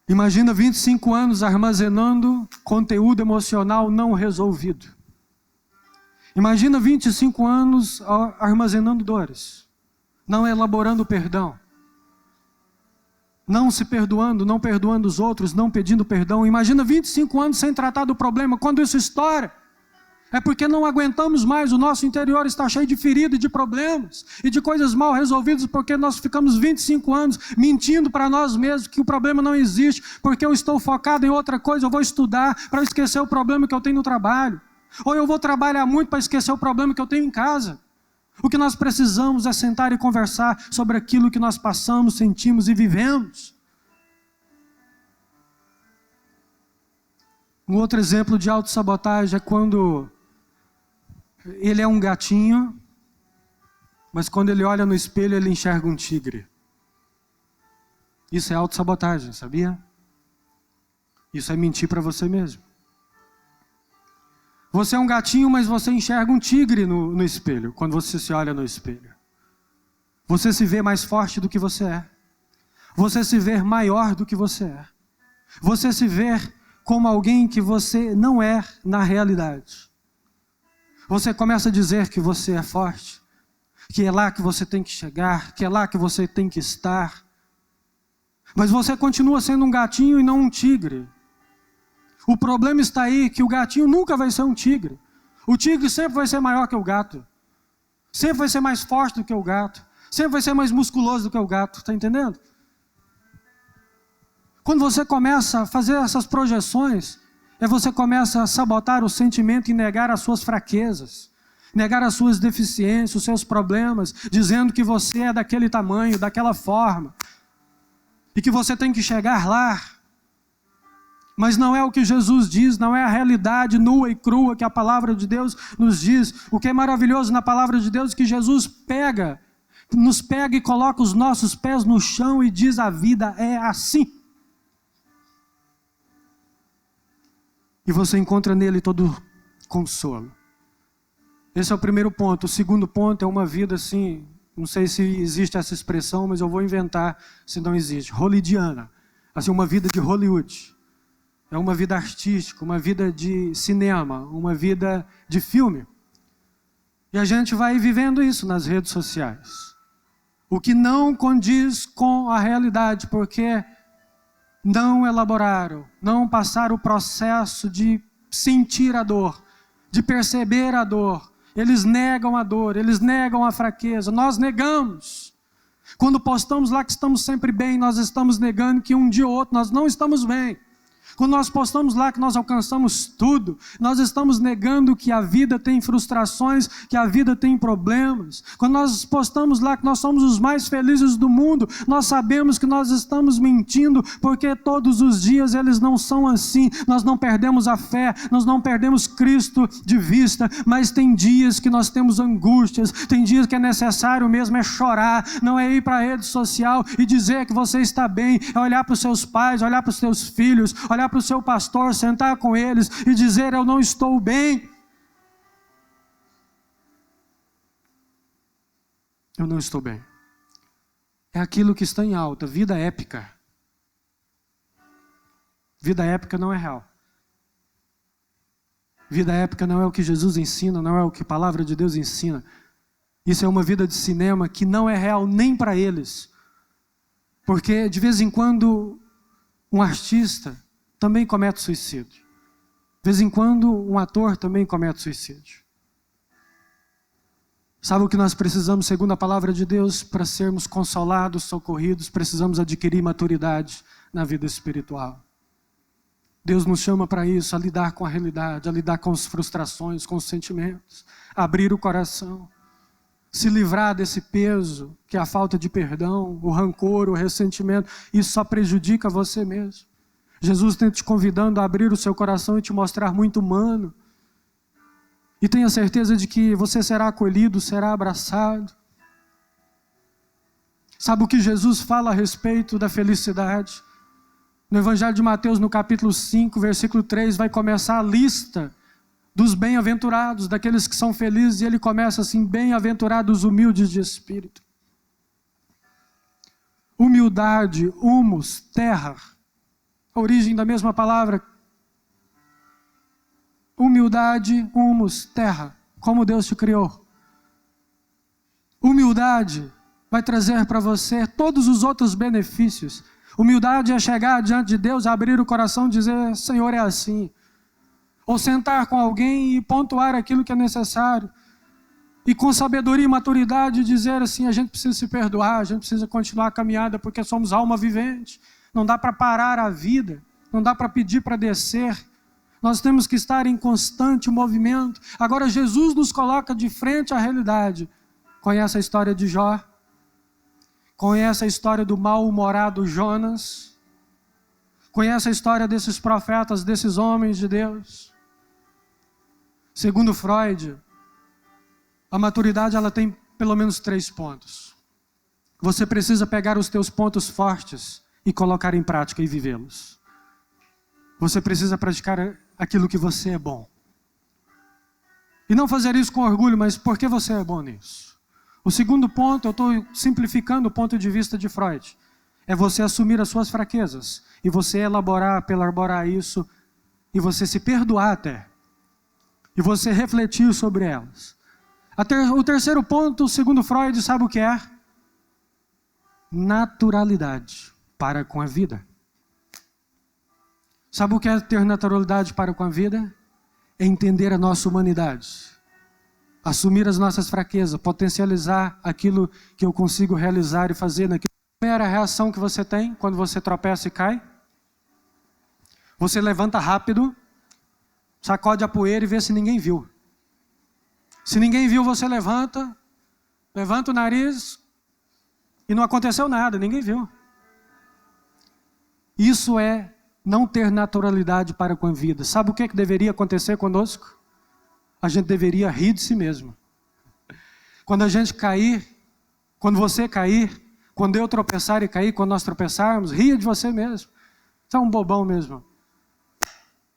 [SPEAKER 1] Imagina 25 anos armazenando conteúdo emocional não resolvido. Imagina 25 anos armazenando dores, não elaborando perdão, não se perdoando, não perdoando os outros, não pedindo perdão. Imagina 25 anos sem tratar do problema. Quando isso estoura, é porque não aguentamos mais, o nosso interior está cheio de feridas, de problemas e de coisas mal resolvidas, porque nós ficamos 25 anos mentindo para nós mesmos que o problema não existe, porque eu estou focado em outra coisa, eu vou estudar para esquecer o problema que eu tenho no trabalho, ou eu vou trabalhar muito para esquecer o problema que eu tenho em casa. O que nós precisamos é sentar e conversar sobre aquilo que nós passamos, sentimos e vivemos. Um outro exemplo de autossabotagem é quando ele é um gatinho, mas quando ele olha no espelho, ele enxerga um tigre. Isso é autossabotagem, sabia? Isso é mentir para você mesmo. Você é um gatinho, mas você enxerga um tigre no espelho, quando você se olha no espelho. Você se vê mais forte do que você é. Você se vê maior do que você é. Você se vê como alguém que você não é na realidade. Você começa a dizer que você é forte, que é lá que você tem que chegar, que é lá que você tem que estar. Mas você continua sendo um gatinho e não um tigre. O problema está aí que o gatinho nunca vai ser um tigre. O tigre sempre vai ser maior que o gato. Sempre vai ser mais forte do que o gato. Sempre vai ser mais musculoso do que o gato. Está entendendo? Quando você começa a fazer essas projeções, você começa a sabotar o sentimento e negar as suas fraquezas, negar as suas deficiências, os seus problemas, dizendo que você é daquele tamanho, daquela forma, e que você tem que chegar lá. Mas não é o que Jesus diz, não é a realidade nua e crua que a palavra de Deus nos diz. O que é maravilhoso na palavra de Deus é que Jesus nos pega e coloca os nossos pés no chão e diz: a vida é assim. E você encontra nele todo consolo. Esse é o primeiro ponto. O segundo ponto é uma vida assim, não sei se existe essa expressão, mas eu vou inventar se não existe. Hollywoodiana. Assim, uma vida de Hollywood. É uma vida artística, uma vida de cinema, uma vida de filme. E a gente vai vivendo isso nas redes sociais. O que não condiz com a realidade, porque não elaboraram, não passaram o processo de sentir a dor, de perceber a dor. Eles negam a dor, eles negam a fraqueza. Nós negamos. Quando postamos lá que estamos sempre bem, nós estamos negando que um dia ou outro nós não estamos bem. Quando nós postamos lá que nós alcançamos tudo, nós estamos negando que a vida tem frustrações, que a vida tem problemas. Quando nós postamos lá que nós somos os mais felizes do mundo, nós sabemos que nós estamos mentindo, porque todos os dias eles não são assim. Nós não perdemos a fé, nós não perdemos Cristo de vista, mas tem dias que nós temos angústias, tem dias que é necessário mesmo é chorar, não é ir para a rede social e dizer que você está bem, é olhar para os seus pais, olhar para os seus filhos, olhar para o seu pastor, sentar com eles e dizer: eu não estou bem. Eu não estou bem. É aquilo que está em alta, vida épica. Vida épica não é real. Vida épica não é o que Jesus ensina, não é o que a palavra de Deus ensina. Isso é uma vida de cinema que não é real nem para eles. Porque de vez em quando um artista também comete suicídio. De vez em quando um ator também comete suicídio. Sabe o que nós precisamos, segundo a palavra de Deus, para sermos consolados, socorridos? Precisamos adquirir maturidade na vida espiritual. Deus nos chama para isso, a lidar com a realidade, a lidar com as frustrações, com os sentimentos, abrir o coração, se livrar desse peso que é a falta de perdão, o rancor, o ressentimento. Isso só prejudica você mesmo. Jesus está te convidando a abrir o seu coração e te mostrar muito humano. E tenha certeza de que você será acolhido, será abraçado. Sabe o que Jesus fala a respeito da felicidade? No Evangelho de Mateus, no capítulo 5, versículo 3, vai começar a lista dos bem-aventurados, daqueles que são felizes, e ele começa assim: bem-aventurados humildes de espírito. Humildade, humus, terra, a origem da mesma palavra. Humildade, humus, terra, como Deus te criou. Humildade vai trazer para você todos os outros benefícios. Humildade é chegar diante de Deus, abrir o coração e dizer: Senhor, é assim. Ou sentar com alguém e pontuar aquilo que é necessário. E com sabedoria e maturidade dizer assim: a gente precisa se perdoar, a gente precisa continuar a caminhada, porque somos alma vivente. Não dá para parar a vida, não dá para pedir para descer. Nós temos que estar em constante movimento. Agora Jesus nos coloca de frente à realidade. Conhece a história de Jó? Conhece a história do mal-humorado Jonas? Conhece a história desses profetas, desses homens de Deus? Segundo Freud, a maturidade ela tem pelo menos 3 pontos. Você precisa pegar os teus pontos fortes e colocar em prática e vivê-los. Você precisa praticar aquilo que você é bom. E não fazer isso com orgulho, mas porque você é bom nisso. O segundo ponto, eu estou simplificando o ponto de vista de Freud, é você assumir as suas fraquezas, e você elaborar isso, e você se perdoar até, e você refletir sobre elas. O terceiro ponto, segundo Freud, sabe o que é? Naturalidade para com a vida. Sabe o que é ter naturalidade para com a vida? É entender a nossa humanidade. Assumir as nossas fraquezas, potencializar aquilo que eu consigo realizar e fazer naquilo. Qual é a reação que você tem quando você tropeça e cai? Você levanta rápido, sacode a poeira e vê se ninguém viu. Se ninguém viu, você levanta o nariz e não aconteceu nada, ninguém viu. Isso é não ter naturalidade para com a vida. Sabe o que deveria acontecer conosco? A gente deveria rir de si mesmo. Quando a gente cair, quando você cair, quando eu tropeçar e cair, quando nós tropeçarmos, ria de você mesmo. Você é um bobão mesmo.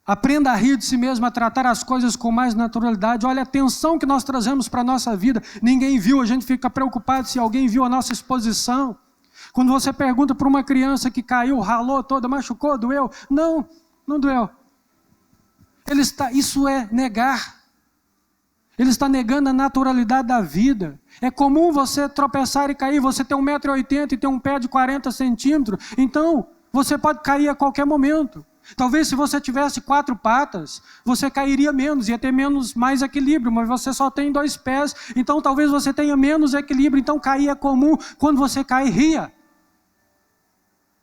[SPEAKER 1] Aprenda a rir de si mesmo, a tratar as coisas com mais naturalidade. Olha a tensão que nós trazemos para a nossa vida. Ninguém viu, a gente fica preocupado se alguém viu a nossa exposição. Quando você pergunta para uma criança que caiu, ralou toda, machucou, doeu? Não, não doeu. Isso é negar. Ele está negando a naturalidade da vida. É comum você tropeçar e cair. Você tem 1,80 m e tem um pé de 40 centímetros. Então, você pode cair a qualquer momento. Talvez se você tivesse 4 patas, você cairia menos, ia ter mais equilíbrio, mas você só tem 2 pés, então talvez você tenha menos equilíbrio, então cair é comum. Quando você cai, ria.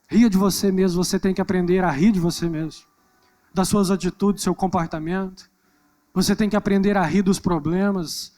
[SPEAKER 1] Ria de você mesmo, você tem que aprender a rir de você mesmo, das suas atitudes, seu comportamento. Você tem que aprender a rir dos problemas,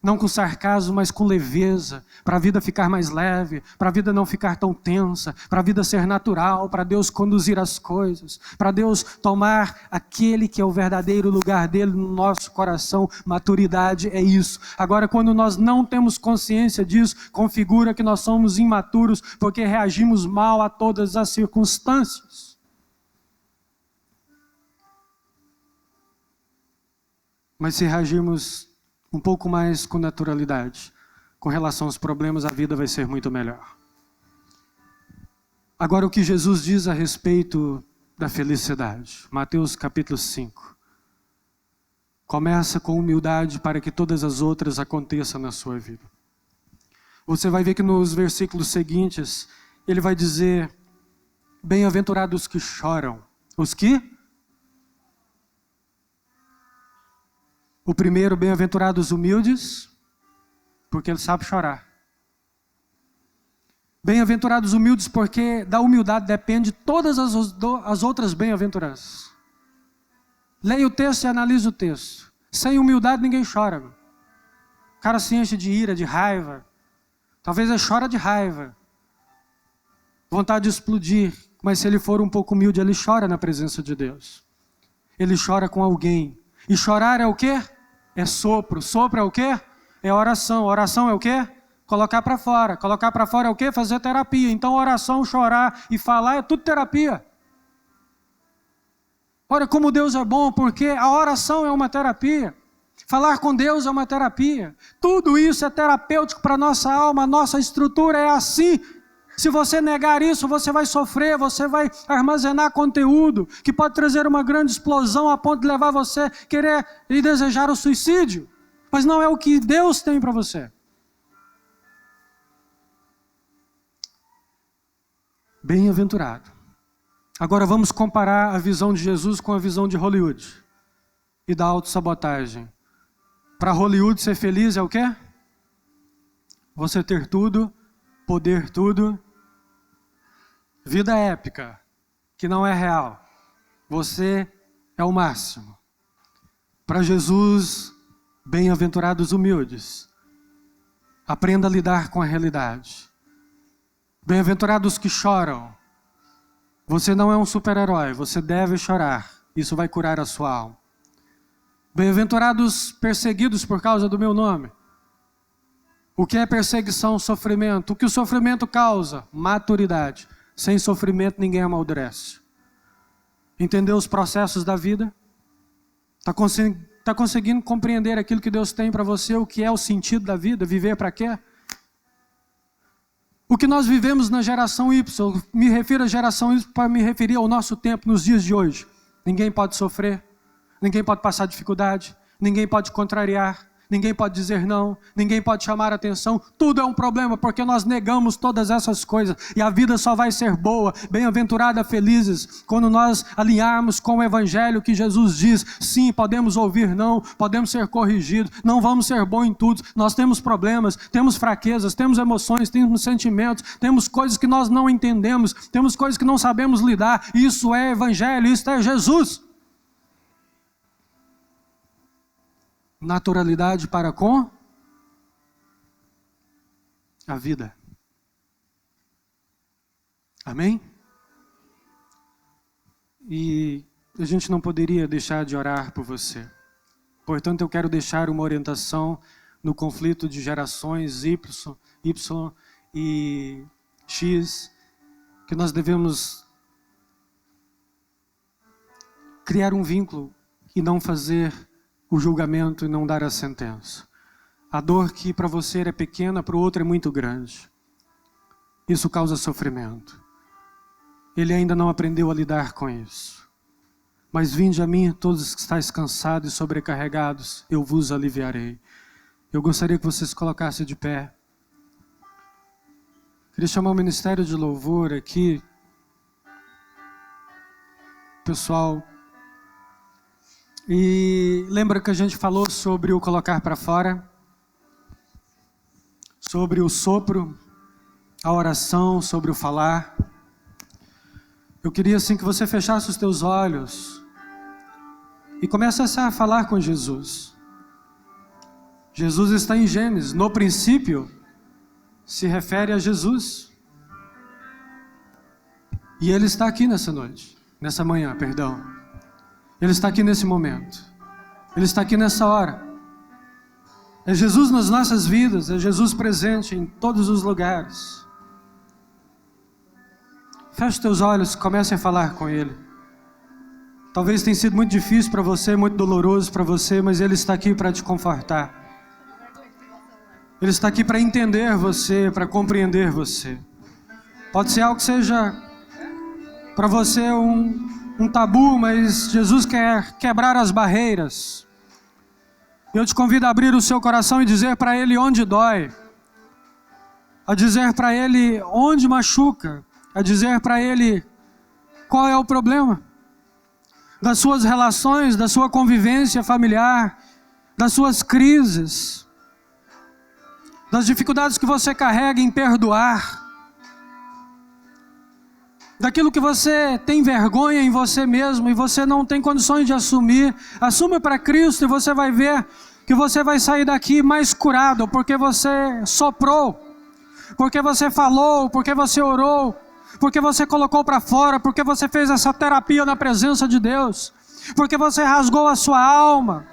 [SPEAKER 1] não com sarcasmo, mas com leveza, para a vida ficar mais leve, para a vida não ficar tão tensa, para a vida ser natural, para Deus conduzir as coisas, para Deus tomar aquele que é o verdadeiro lugar dele no nosso coração. Maturidade é isso. Agora, quando nós não temos consciência disso, configura que nós somos imaturos, porque reagimos mal a todas as circunstâncias. Mas se reagirmos um pouco mais com naturalidade, com relação aos problemas, a vida vai ser muito melhor. Agora, o que Jesus diz a respeito da felicidade. Mateus capítulo 5. Começa com humildade para que todas as outras aconteçam na sua vida. Você vai ver que nos versículos seguintes, ele vai dizer: bem-aventurados que choram. Os que? O primeiro, bem-aventurados humildes, porque ele sabe chorar. Bem-aventurados humildes, porque da humildade depende todas as outras bem-aventuranças. Leia o texto e analise o texto. Sem humildade ninguém chora. Meu. O cara se enche de ira, de raiva. Talvez ele chora de raiva. Vontade de explodir. Mas se ele for um pouco humilde, ele chora na presença de Deus. Ele chora com alguém. E chorar é o quê? É sopro. Sopro é o quê? É oração. Oração é o quê? Colocar para fora. Colocar para fora é o quê? Fazer terapia. Então oração, chorar e falar é tudo terapia. Olha como Deus é bom, porque a oração é uma terapia. Falar com Deus é uma terapia. Tudo isso é terapêutico para a nossa alma, a nossa estrutura é assim. Se você negar isso, você vai sofrer, você vai armazenar conteúdo que pode trazer uma grande explosão a ponto de levar você a querer e desejar o suicídio. Mas não é o que Deus tem para você. Bem-aventurado. Agora vamos comparar a visão de Jesus com a visão de Hollywood e da autossabotagem. Para Hollywood ser feliz é o quê? Você ter tudo, poder tudo, vida épica, que não é real. Você é o máximo. Para Jesus, bem-aventurados humildes. Aprenda a lidar com a realidade. Bem-aventurados que choram. Você não é um super-herói, você deve chorar. Isso vai curar a sua alma. Bem-aventurados perseguidos por causa do meu nome. O que é perseguição? Sofrimento. O que o sofrimento causa? Maturidade. Sem sofrimento ninguém amadurece. Entendeu os processos da vida? Está conseguindo compreender aquilo que Deus tem para você? O que é o sentido da vida? Viver para quê? O que nós vivemos na geração Y, me refiro à geração Y para me referir ao nosso tempo, nos dias de hoje. Ninguém pode sofrer, ninguém pode passar dificuldade, ninguém pode contrariar, ninguém pode dizer não, ninguém pode chamar atenção. Tudo é um problema porque nós negamos todas essas coisas. E a vida só vai ser boa, bem-aventurada, felizes, quando nós alinharmos com o Evangelho que Jesus diz. Sim, podemos ouvir não, podemos ser corrigidos, não vamos ser bons em tudo. Nós temos problemas, temos fraquezas, temos emoções, temos sentimentos, temos coisas que nós não entendemos, temos coisas que não sabemos lidar. Isso é Evangelho, isso é Jesus. Naturalidade para com a vida. Amém? E a gente não poderia deixar de orar por você. Portanto, eu quero deixar uma orientação no conflito de gerações Y e X, que nós devemos criar um vínculo e não fazer o julgamento e não dar a sentença. A dor que para você é pequena, para o outro é muito grande. Isso causa sofrimento. Ele ainda não aprendeu a lidar com isso. Mas vinde a mim, todos que estáis cansados e sobrecarregados, eu vos aliviarei. Eu gostaria que vocês colocassem de pé. Queria chamar o Ministério de Louvor aqui. Pessoal, e lembra que a gente falou sobre o colocar para fora, sobre o sopro, a oração, sobre o falar. Eu queria assim que você fechasse os teus olhos e começasse a falar com Jesus. Jesus está em Gênesis, no princípio se refere a Jesus. E Ele está aqui nessa noite, nessa manhã, perdão. Ele está aqui nesse momento. Ele está aqui nessa hora. É Jesus nas nossas vidas. É Jesus presente em todos os lugares. Feche os teus olhos e comece a falar com Ele. Talvez tenha sido muito difícil para você, muito doloroso para você, mas Ele está aqui para te confortar. Ele está aqui para entender você, para compreender você. Pode ser algo que seja para você um tabu, mas Jesus quer quebrar as barreiras. Eu te convido a abrir o seu coração e dizer para Ele onde dói, a dizer para Ele onde machuca, a dizer para Ele qual é o problema das suas relações, da sua convivência familiar, das suas crises, das dificuldades que você carrega em perdoar, daquilo que você tem vergonha em você mesmo e você não tem condições de assumir. Assuma para Cristo e você vai ver que você vai sair daqui mais curado, porque você soprou, porque você falou, porque você orou, porque você colocou para fora, porque você fez essa terapia na presença de Deus, porque você rasgou a sua alma.